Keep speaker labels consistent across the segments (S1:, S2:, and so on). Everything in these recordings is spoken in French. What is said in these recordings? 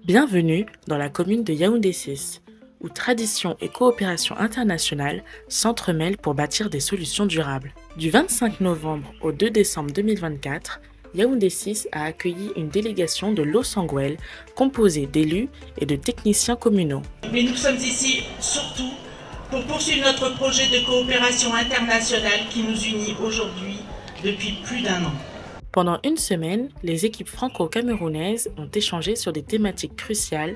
S1: Bienvenue dans la commune de Yaoundé 6, où tradition et coopération internationale s'entremêlent pour bâtir des solutions durables. Du 25 novembre au 2 décembre 2024, Yaoundé 6 a accueilli une délégation de Losanguel composée d'élus et de techniciens communaux.
S2: Mais nous sommes ici surtout pour poursuivre notre projet de coopération internationale qui nous unit aujourd'hui depuis plus d'1 an.
S1: Pendant une semaine, les équipes franco-camerounaises ont échangé sur des thématiques cruciales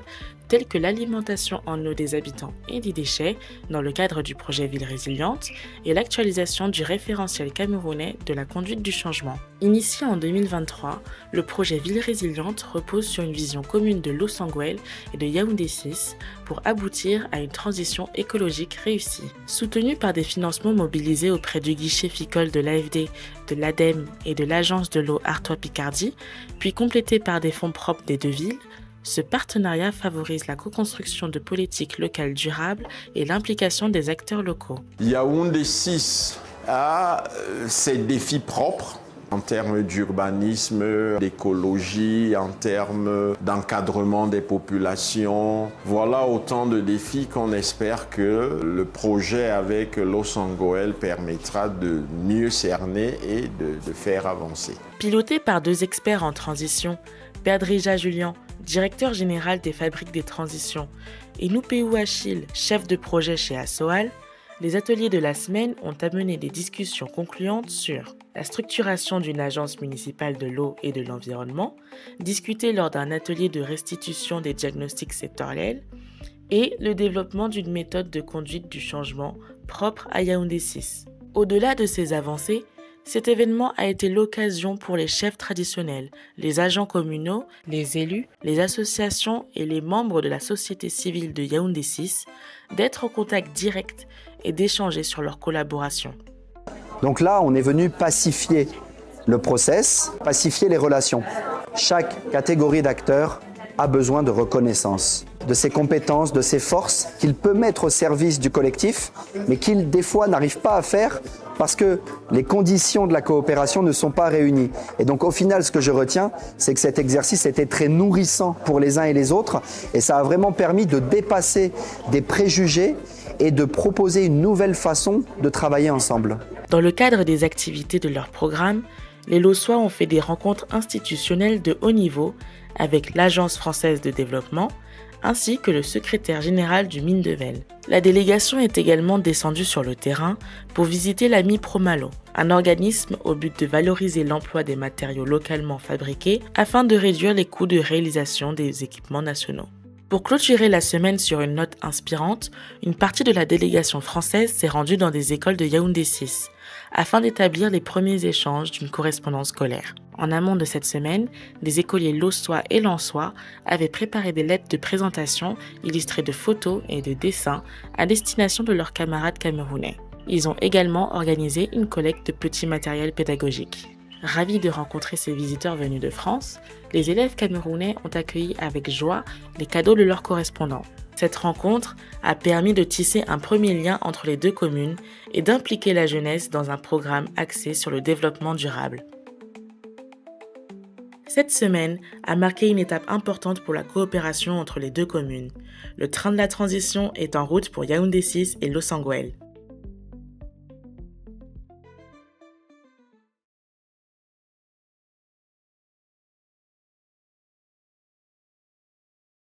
S1: telles que l'alimentation en eau des habitants et des déchets dans le cadre du projet Ville Résiliente et l'actualisation du référentiel camerounais de la conduite du changement. Initié en 2023, le projet Ville Résiliente repose sur une vision commune de Losanguel et de Yaoundé 6 pour aboutir à une transition écologique réussie. Soutenu par des financements mobilisés auprès du guichet FICOL de l'AFD, de l'ADEME et de l'Agence de l'eau Artois-Picardie, puis complété par des fonds propres des deux villes, ce partenariat favorise la co-construction de politiques locales durables et l'implication des acteurs locaux.
S3: Yaoundé 6 a ses défis propres en termes d'urbanisme, d'écologie, en termes d'encadrement des populations. Voilà autant de défis qu'on espère que le projet avec Losanguel permettra de mieux cerner et de faire avancer.
S1: Piloté par deux experts en transition, Perdrija Julian, directeur général des fabriques des transitions, et Noupéou Achille, chef de projet chez Assoal, les ateliers de la semaine ont amené des discussions concluantes sur la structuration d'une agence municipale de l'eau et de l'environnement, discutée lors d'un atelier de restitution des diagnostics sectoriels, et le développement d'une méthode de conduite du changement propre à Yaoundé 6. Au-delà de ces avancées, cet événement a été l'occasion pour les chefs traditionnels, les agents communaux, les élus, les associations et les membres de la société civile de Yaoundé 6 d'être en contact direct et d'échanger sur leur collaboration.
S4: Donc là, on est venu pacifier le process, pacifier les relations. Chaque catégorie d'acteurs a besoin de reconnaissance, de ses compétences, de ses forces qu'il peut mettre au service du collectif, mais qu'il des fois n'arrive pas à faire parce que les conditions de la coopération ne sont pas réunies. Et donc au final, ce que je retiens, c'est que cet exercice était très nourrissant pour les uns et les autres, et ça a vraiment permis de dépasser des préjugés et de proposer une nouvelle façon de travailler ensemble.
S1: Dans le cadre des activités de leur programme, les Lossois ont fait des rencontres institutionnelles de haut niveau avec l'Agence française de développement ainsi que le secrétaire général du Mine de Vel. La délégation est également descendue sur le terrain pour visiter la MiProMalo, un organisme au but de valoriser l'emploi des matériaux localement fabriqués afin de réduire les coûts de réalisation des équipements nationaux. Pour clôturer la semaine sur une note inspirante, une partie de la délégation française s'est rendue dans des écoles de Yaoundé 6 afin d'établir les premiers échanges d'une correspondance scolaire. En amont de cette semaine, des écoliers lossois et lensois avaient préparé des lettres de présentation illustrées de photos et de dessins à destination de leurs camarades camerounais. Ils ont également organisé une collecte de petits matériels pédagogiques. Ravis de rencontrer ces visiteurs venus de France, les élèves camerounais ont accueilli avec joie les cadeaux de leurs correspondants. Cette rencontre a permis de tisser un premier lien entre les deux communes et d'impliquer la jeunesse dans un programme axé sur le développement durable. Cette semaine a marqué une étape importante pour la coopération entre les deux communes. Le train de la transition est en route pour Yaoundé 6 et Losanguel.